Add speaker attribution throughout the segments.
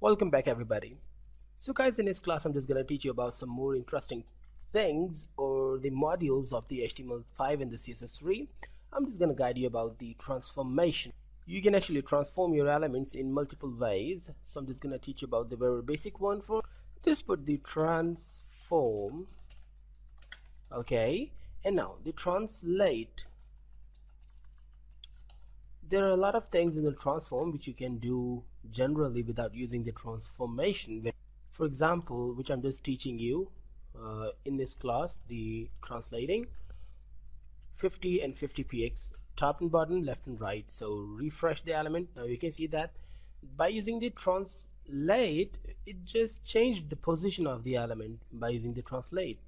Speaker 1: Welcome back everybody. So guys, in this class I'm just going to teach you about some more interesting things or the modules of the HTML5 and the CSS3. I'm just going to guide you about the transformation. You can actually transform your elements in multiple ways. So I'm just going to teach you about the very basic one. For just put the transform, okay, and now the translate. There are a lot of things in the transform which you can do generally without using the transformation. For example, which I'm just teaching you in this class, the translating 50 and 50px, top and bottom, left and right. So refresh the element. Now you can see that by using the translate, it just changed the position of the element. By using the translate,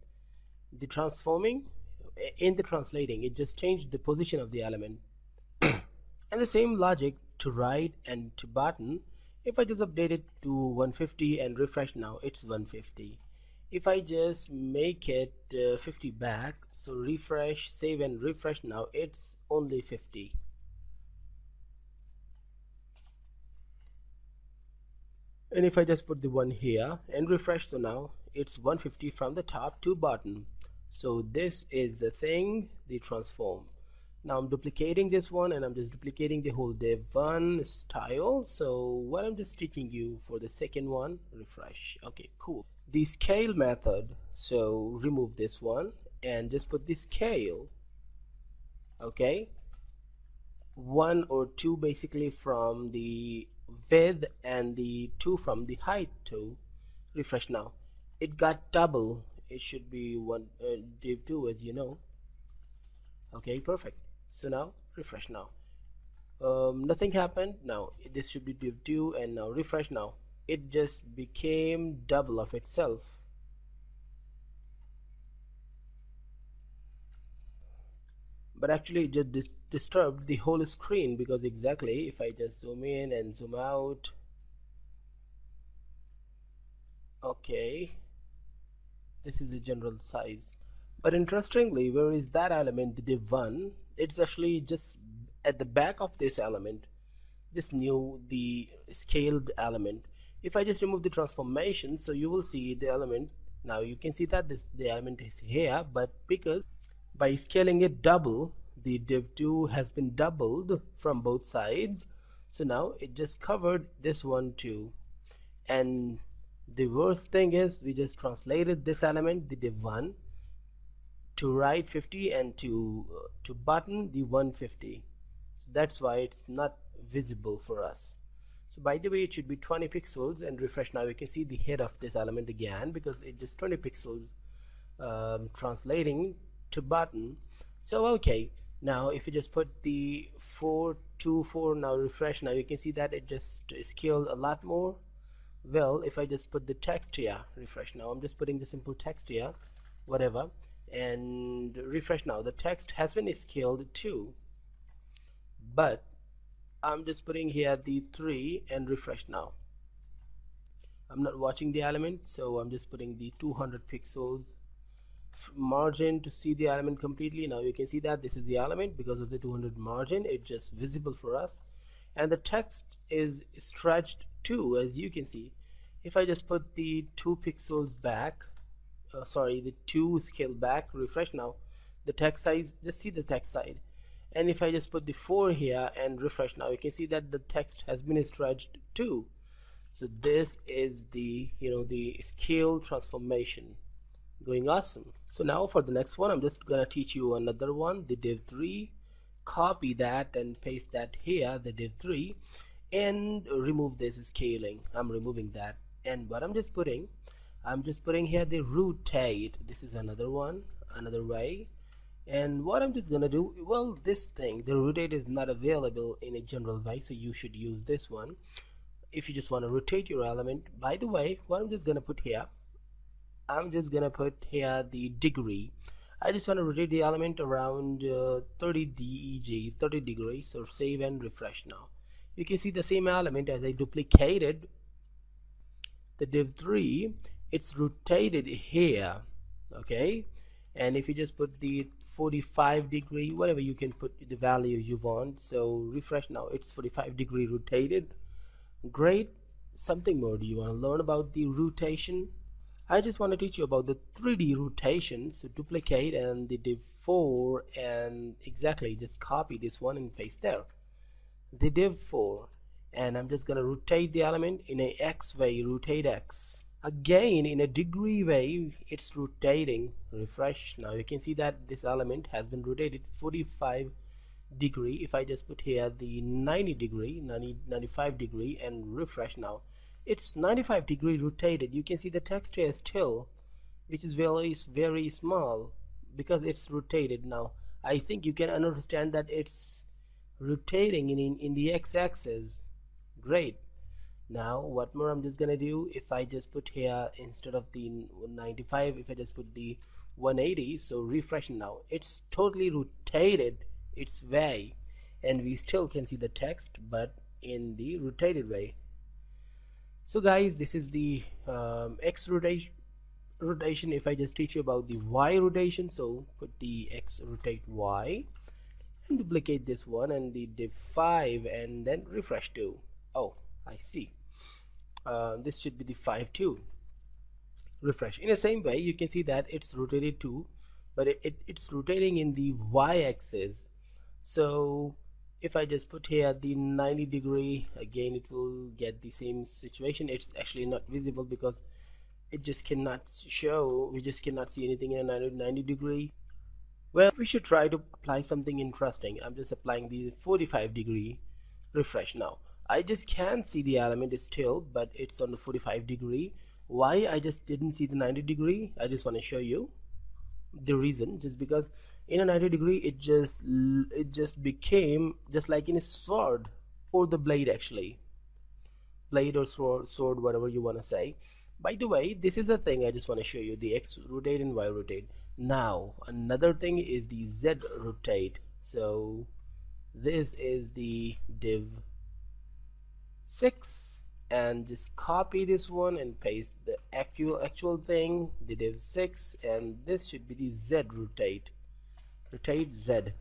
Speaker 1: the transforming in the translating, it just changed the position of the element. And the same logic to right and to button. If I just update it to 150 and refresh, now it's 150. If I just make it 50 back, so refresh, save and refresh, now it's only 50. And if I just put the one here and refresh, so now it's 150 from the top to bottom. So this is the thing, the transform. Now I'm duplicating this one and I'm just duplicating the whole div1 style. So what I'm just teaching you for the second one, refresh. Okay, cool. The scale method, so remove this one and just put the scale. Okay, 1 or 2 basically from the width and the 2 from the height too. Refresh now. It got double. It should be one div2, as you know. Okay, perfect. So now refresh now. Nothing happened. Now this should be div2 and now refresh now. It just became double of itself. But actually it just disturbed the whole screen, because exactly if I just zoom in and zoom out, okay, this is the general size. But interestingly, where is that element, the div1? It's actually just at the back of this element, this new, the scaled element. If I just remove the transformation, so you will see the element. Now you can see that the element is here, but because by scaling it double, the div2 has been doubled from both sides. So now it just covered this one too. And the worst thing is we just translated this element, the div1, to right 50 and to button the 150. So that's why it's not visible for us. So by the way, it should be 20 pixels and refresh. Now you can see the head of this element again, because it just 20 pixels translating to button. So okay, now if you just put the 424, now refresh, now you can see that it just scaled a lot more. Well, if I just put the text here, refresh now, I'm just putting the simple text here, whatever, and refresh now, the text has been scaled too. But I'm just putting here the 3 and refresh now. I'm not watching the element, so I'm just putting the 200 pixels margin to see the element completely. Now you can see that this is the element. Because of the 200 margin, it's just visible for us, and the text is stretched too, as you can see. If I just put the 2 pixels back, the 2 scale back, refresh now, the text size, just see the text side. And if I just put the 4 here and refresh now, you can see that the text has been stretched too. So this is the the scale transformation, going awesome. So now for the next one, I'm just gonna teach you another one, the div3. Copy that and paste that here, the div3, and remove this scaling. I'm removing that, and what I'm just putting here the rotate. This is another one, another way. And what I'm just gonna do, well, this thing, the rotate, is not available in a general way, so you should use this one if you just want to rotate your element. By the way, what I'm just gonna put here, I'm just gonna put here the degree. I just want to rotate the element around 30 deg, 30 degrees. So save and refresh now. You can see the same element as I duplicated the div3, it's rotated here. Okay, and if you just put the 45 degree, whatever, you can put the value you want. So refresh now, it's 45 degree rotated. Great. something more. Do you want to learn about the rotation? I just want to teach you about the 3D rotation. So duplicate and the div 4 and exactly just copy this one and paste there. The div 4, and I'm just gonna rotate the element in a X way, rotate X. Again in a degree way it's rotating. Refresh. Now you can see that this element has been rotated 45 degree. If I just put here the 90 degree, 95 degree and refresh, now it's 95 degree rotated. You can see the text here still, which is very small because it's rotated. Now I think you can understand that it's rotating in the x-axis. Great. Now what more I'm just gonna do, if I just put here instead of the 95, if I just put the 180, so refresh, now it's totally rotated its way and we still can see the text but in the rotated way. So guys, this is the x rotation. If I just teach you about the y rotation, so put the x rotate y and duplicate this one and the div 5 and then refresh to, oh I see, this should be the 5 too. Refresh. In the same way you can see that it's rotated too, but it's rotating in the y-axis. So if I just put here the 90 degree, again it will get the same situation. It's actually not visible because it just cannot show, we just cannot see anything in a 90 degree. Well, we should try to apply something interesting. I'm just applying the 45 degree. Refresh. Now I just can't see the element still, but it's on the 45 degree. Why I just didn't see the 90 degree? I just want to show you the reason. Just because in a 90 degree it just became just like in a sword or the blade, actually blade or sword, whatever you want to say. By the way, this is the thing I just want to show you, the x rotate and y rotate. Now another thing is the z rotate. So this is the div 6 and just copy this one and paste the actual thing, the div 6, and this should be the z rotate z.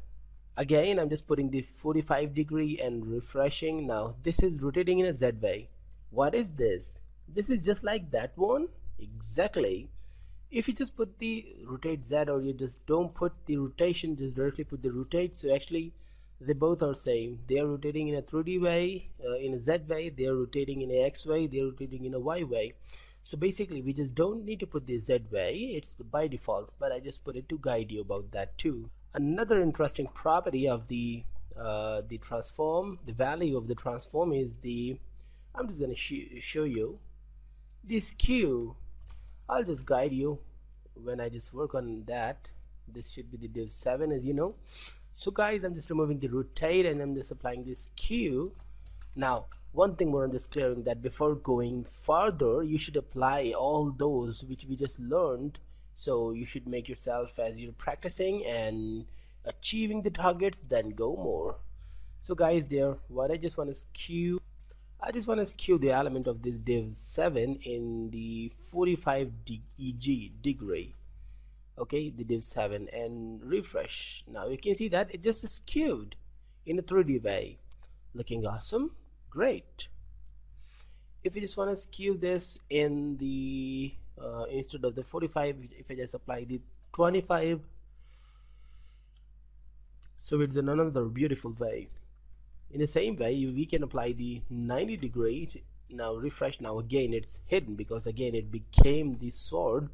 Speaker 1: Again I'm just putting the 45 degree and refreshing. Now this is rotating in a z way. What is this? This is just like that one, exactly. If you just put the rotate z, or you just don't put the rotation, just directly put the rotate, so actually they both are same. They are rotating in a 3D way, in a z way, they are rotating in a x way, they are rotating in a y way. So basically we just don't need to put the z way, it's by default, but I just put it to guide you about that too. Another interesting property of the transform, the value of the transform is the, I'm just going to show you this skew. I'll just guide you when I just work on that. This should be the div 7, as you know. So guys, I'm just removing the rotate and I'm just applying this skew. Now one thing more, I'm just clearing that before going further you should apply all those which we just learned. So you should make yourself, as you're practicing and achieving the targets, then go more. So guys, there, what I just want to skew, I just want to skew the element of this div 7 in the 45 degree. Okay, the div 7 and refresh. Now you can see that it just skewed in a 3D way, looking awesome. Great. If you just want to skew this in the instead of the 45, if I just apply the 25, so it's another beautiful way. In the same way we can apply the 90 degree. Now refresh. Now again it's hidden because again it became the sword,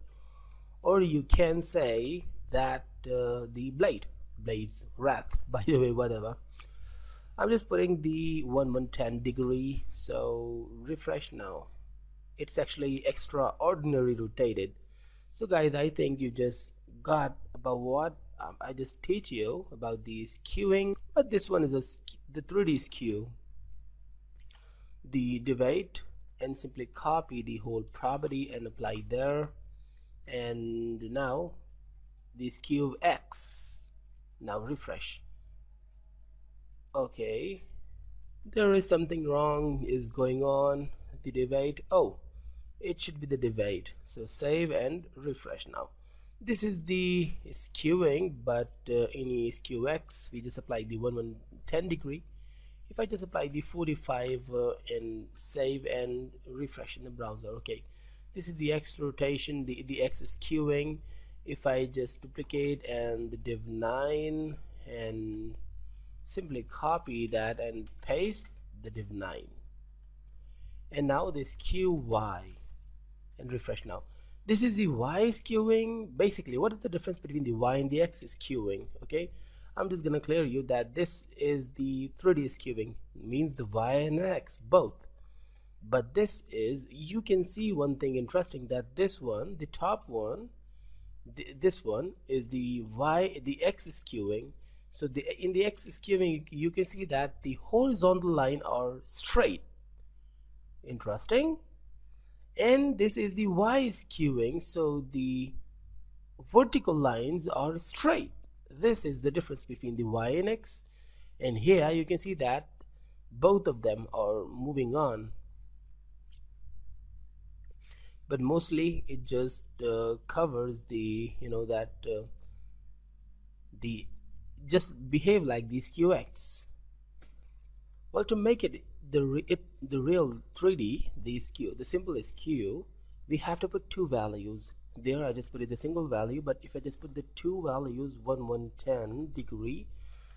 Speaker 1: or you can say that the blade's wrath, by the way, whatever. I'm just putting the 110 degree, so refresh. Now it's actually extraordinary rotated. So guys, I think you just got about what I just teach you about the skewing, but this one is the 3D skew, the divide, and simply copy the whole property and apply there. And now the skew x. Now refresh. Okay, there is something wrong is going on. The divide, oh, it should be the divide. So save and refresh. Now this is the skewing, but in skew x we just apply the 110 degree. If I just apply the 45 and save and refresh in the browser, okay, this is the X rotation, the X is queuing. If I just duplicate and the div 9 and simply copy that and paste the div 9, and now this QY and refresh. Now this is the Y is queuing. Basically, what is the difference between the Y and the X is queuing? Okay, I'm just gonna clear you that this is the 3D is queuing, means the Y and X both. But this is, you can see one thing interesting, that this one, the top one, this one is the Y, the X is queuing. So in the X is queuing, you can see that the horizontal line are straight. Interesting. And this is the Y is queuing, so the vertical lines are straight. This is the difference between the Y and X, and here you can see that both of them are moving on, but mostly it just covers the, you know, that the just behave like these QX. Well, to make it the real 3D, the simplest Q, we have to put two values. There I just put it a single value, but if I just put the two values 110 degree,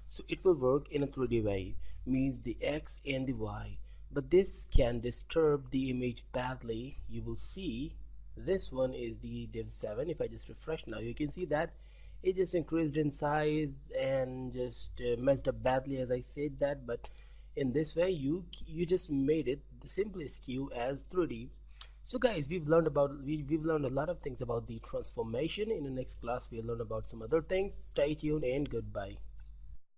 Speaker 1: so it will work in a 3D way, means the X and the Y. But this can disturb the image badly. You will see this one is the div 7. If I just refresh now, you can see that it just increased in size and just messed up badly, as I said that. But in this way you just made it the simplest Q as 3D. So guys, we've learned a lot of things about the transformation. In the next class we'll learn about some other things. Stay tuned and goodbye.